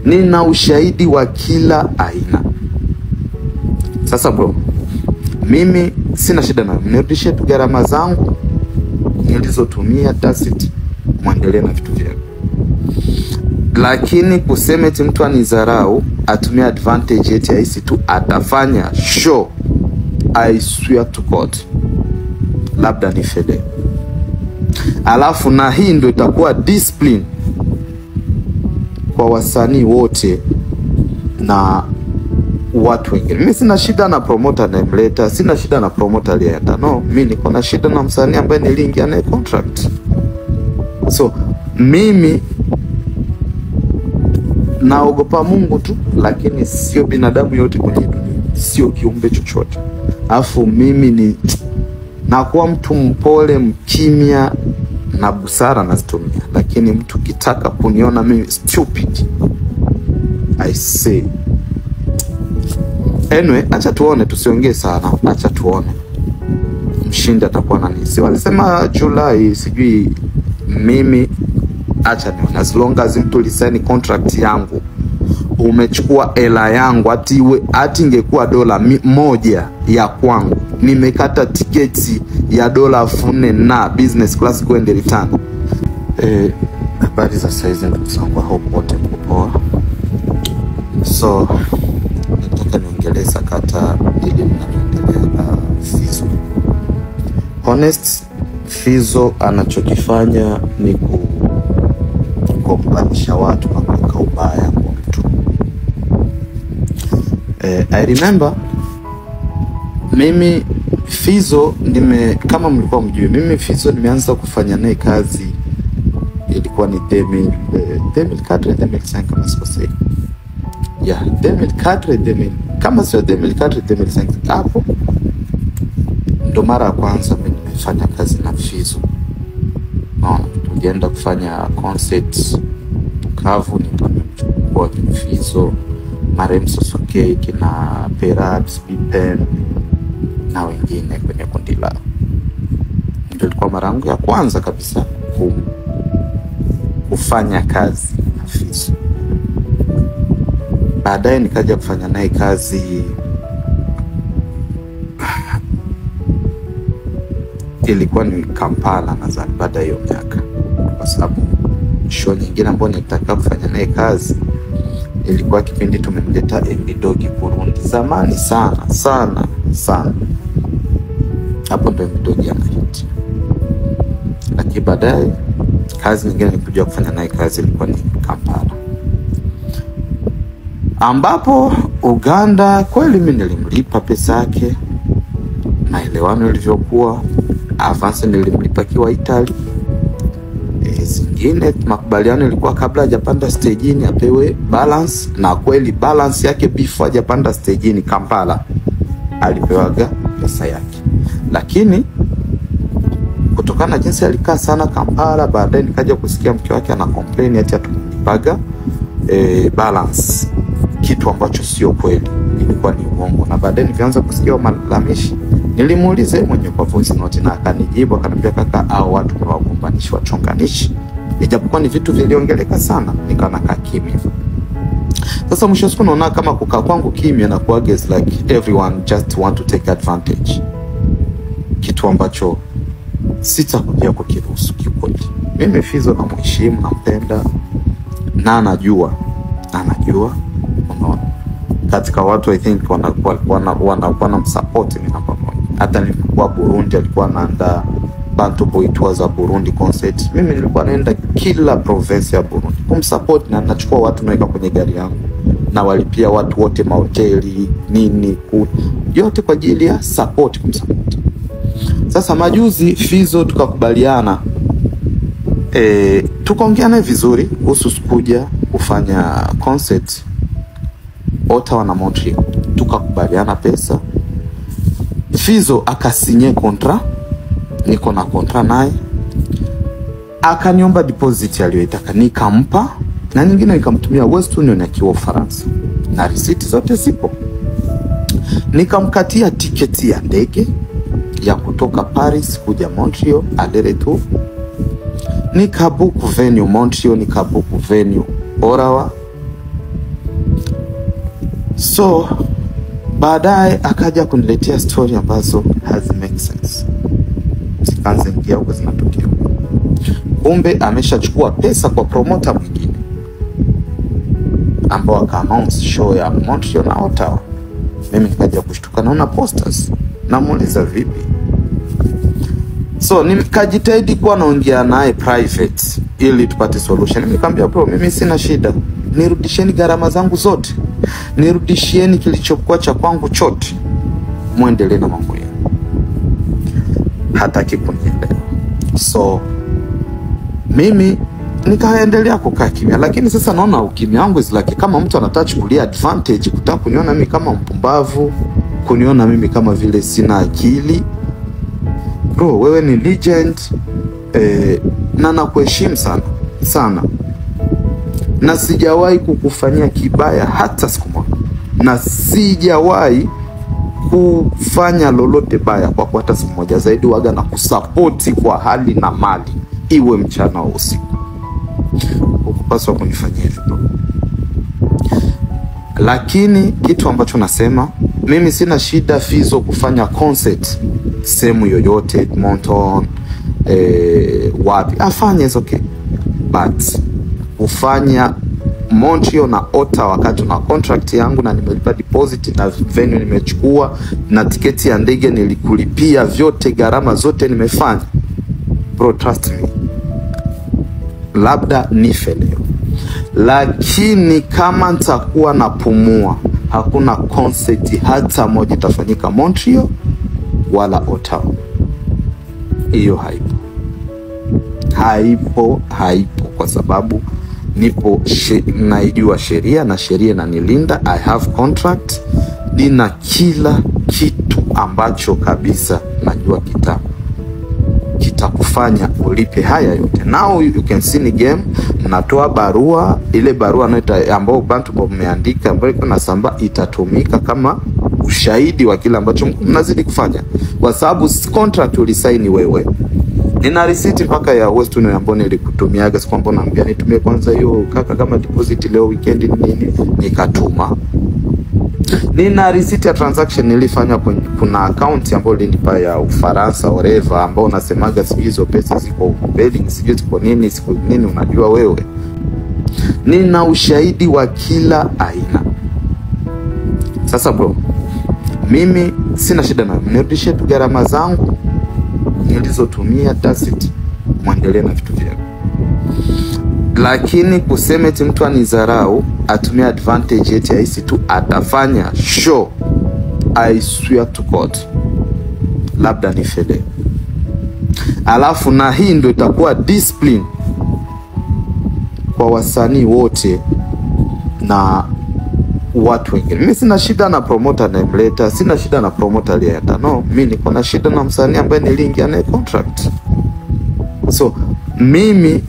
nina ushahidi wa kila aina. Sasa bro, mimi sina shida na nirudishe tu gharama zangu nilizotumia, that's it, muendelee na vitu vyako. Lakini kusema eti mtu anizarau, atumia advantage eti haisi tu atafanya show, I swear to God, labda ni fede. Alafu na hii ndio itakuwa discipline kwa wasanii wote na watu wengine. Mimi sina shida na promoter anayemleta, sina shida na promoter aliyeenda. No, mimi niko na shida na msanii ambaye niliingia naye contract. So mimi naogopa Mungu tu, lakini sio binadamu yote kwenye dunia, sio kiumbe chochote. Alafu mimi ni nakuwa mtu mpole, mkimya na busara nazitumia. Lakini mtu kitaka kuniona mimi stupid, I say. Anyway, acha tuone, tusiongee sana, acha tuone mshindi atakuwa nani. Si walisema July sijui, mimi acha nione, as long as mtu lisaini contract yangu, umechukua hela yangu, hati ingekuwa $1 ya kwangu, nimekata tiketi ya $4,000 na business class kwenda return. Habari za saizi ndugu zangu, hope wote mko poa. So nataka niongelee sakata ili mnaendelea Fizzo. Honest, Fizzo anachokifanya ni kukombanisha watu na kuweka ubaya kwa mtu. I remember mimi Fizzo kama mlikuwa mjui, mimi Fizzo nimeanza kufanya naye kazi ilikuwa ni 2004 kama sikosei. Yeah, 2004 kama sio 2005 hapo ndo mara ya kwanza mimi nimefanya kazi na Fizzo. Tulienda kufanya concert Bukavu, nimechukua Fizzo, Marem Sosokei, kina Perhaps, Bipen na wengine kwenye kundi lao. Ndio ilikuwa mara yangu ya kwanza kabisa kufanya kazi na Fizzo. Baadaye nikaja kufanya naye kazi ilikuwa ni Kampala nadhani baada ya hiyo miaka, kwa sababu show nyingine ambayo nilitaka kufanya naye kazi ilikuwa kipindi tumemleta Mdogi Burundi zamani sana. Hapo ndo Mdogi anahiti. Lakini baadaye kazi nyingine nilikuja kufanya naye kazi ilikuwa ni Kampala, ambapo Uganda kweli mimi nilimlipa pesa yake, maelewano ilivyokuwa, avance nilimlipa kiwa Italy. Zingine makubaliano ilikuwa kabla hajapanda stage apewe balance, na kweli balance yake before hajapanda stage Kampala alipewaga pesa yake. Lakini kutokana na jinsi alikaa sana Kampala, baadaye nikaja kusikia mke wake ana complain ati atumlipaga balance, kitu ambacho sio kweli, ilikuwa ni uongo. Na baadaye nilianza kusikia malalamishi, nilimuuliza mwenye kwa voice note na akanijibu akaniambia, kaka, hao watu ni wagombanishi, wachonganishi. Ijapokuwa ni vitu viliongeleka sana, nikaona kaa kimya. Sasa mwisho siku naona kama kukaa kwangu kimya na kuage is like everyone just want to take advantage, kitu ambacho sitakuja kukiruhusu kikweli. Mimi Fizzo na mheshimu, nampenda na anajua unaona, katika watu I think wana msupport ni namba moja. Hata nilikuwa Burundi, alikuwa anaandaa Bantu Boy tour za Burundi concert, mimi nilikuwa naenda kila province ya Burundi kumsupport, na nachukua watu naweka kwenye gari yangu na walipia watu wote mahoteli nini yote kwa ajili ya support, kumsupport. Sasa majuzi Fizzo tukakubaliana, tukaongea naye vizuri kuhusu kuja kufanya concert Ottawa na Montreal. Tukakubaliana pesa, Fizzo akasinye kontra, niko na kontra naye, akaniomba deposit aliyoitaka, nikampa, na nyingine nikamtumia West Union akiwa France, na receipt zote zipo. Nikamkatia tiketi ya ndege ya kutoka Paris kuja Montreal aller-retour, nikabuku venue Montreal, nikabuku venue Ottawa, So baadaye akaja kuniletea story ambazo has make sense. Zikaanza ingia huko zinatokea. Kumbe ameshachukua pesa kwa promoter mwingine ambao aka-announce show ya Montreal na Ottawa. Mimi nikaja kushtuka naona posters. Namuuliza vipi? So nikajitahidi kuwa naongea naye private ili tupate solution. Nikamwambia bro, mimi sina shida. Nirudisheni gharama zangu zote. Nirudishieni kilichokuwa cha kwangu chote. Muendelee na mambo yenu. Hataki kunielewa. So mimi nikaendelea kukaa kimya, lakini sasa naona ukimya wangu is like kama mtu anatachukulia advantage, kutaka kuniona mimi kama mpumbavu, kuniona mimi kama vile sina akili. Bro, wewe ni legend na nakuheshimu sana sana, na sijawahi kukufanyia kibaya hata siku moja, na sijawahi kufanya lolote baya kwa hata siku moja. Zaidi waga na kusupport kwa hali na mali, iwe mchana au usiku. Ukupaswa kunifanyia hivyo. Lakini kitu ambacho nasema, mimi sina shida Fizo kufanya concert sehemu yoyote, Edmonton, wapi afanye, is okay. But kufanya Montreal na Ottawa wakati na contract yangu na nimelipa deposit na venue nimechukua na tiketi ya ndege nilikulipia, vyote gharama zote nimefanya, bro, trust me, labda nife leo, lakini kama nitakuwa napumua, hakuna concert hata moja itafanyika Montreal wala Ottawa. Hiyo haipo kwa sababu nipo naijua sheria na sheria inanilinda. I have contract, nina kila kitu ambacho kabisa najua kitakufanya ulipe haya yote. Now you can see ni game, natoa barua, ile barua naita ambao bantu mmeandika ambayo iko na samba itatumika kama ushahidi wa kile ambacho mnazidi kufanya, kwa sababu contract ulisaini wewe. Nina receipt mpaka ya Western ambayo nilikutumiaga, siku ambayo naambia nitumie kwanza hiyo kaka kama deposit leo weekend nini, nikatuma. Nina receipt ya transaction nilifanya kuna account ambayo nilipa ya Ufaransa whatever, ambao nasemaga sijui hizo pesa ziko betting, sijui ziko nini, unajua wewe. Nina ushahidi wa kila aina. Sasa bro, mimi sina shida na nirudishe tu gharama zangu nilizotumia, tacit, muendelee na vitu vyako. Lakini kusema eti mtu anizarau, atumia advantage eti aisi tu atafanya show, I swear to God, labda nifele. Alafu na hii ndio itakuwa discipline kwa wasanii wote na watu wengine. Mimi sina shida na promoter na mleta, sina shida na promoter aliyeta. No, mimi niko na shida na msanii ambaye niliingia naye contract. So mimi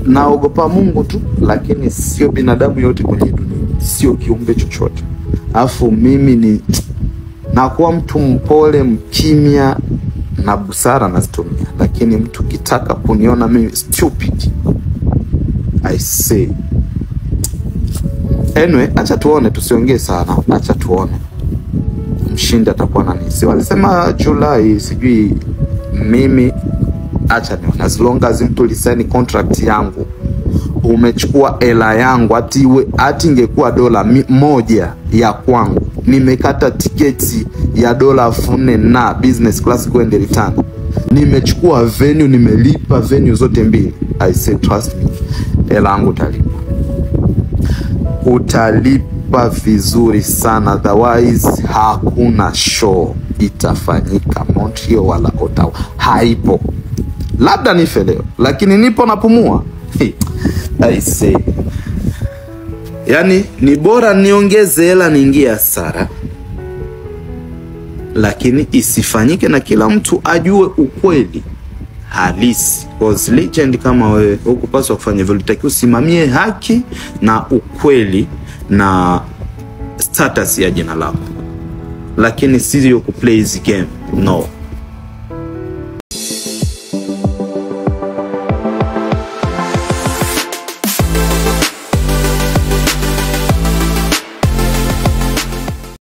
naogopa Mungu tu, lakini sio binadamu yote kwenye dunia, sio kiumbe chochote. Alafu mimi ni nakuwa mtu mpole, mkimya na busara nazitumia, lakini mtu kitaka kuniona mimi stupid, I say. Anyway, acha tuone, tusiongee sana, acha tuone mshindi atakuwa nani. Si walisema July sijui, mimi acha nione, as long as mtu lisaini contract yangu, umechukua hela yangu, hati ingekuwa $1 ya kwangu, nimekata tiketi ya $4,000 na business class kwenda return, nimechukua venue, nimelipa venue zote mbili, I say trust me, hela yangu utalipa vizuri sana, otherwise hakuna show itafanyika Montreal wala Ottawa, haipo. Labda nife leo, lakini nipo napumua. I say, yani ni bora niongeze hela niingie hasara, lakini isifanyike na kila mtu ajue ukweli halisi. Cause legend kama wewe hukupaswa kufanya hivyo, ulitakiwa usimamie haki na ukweli na status ya jina lako, lakini sio ku play this game. No.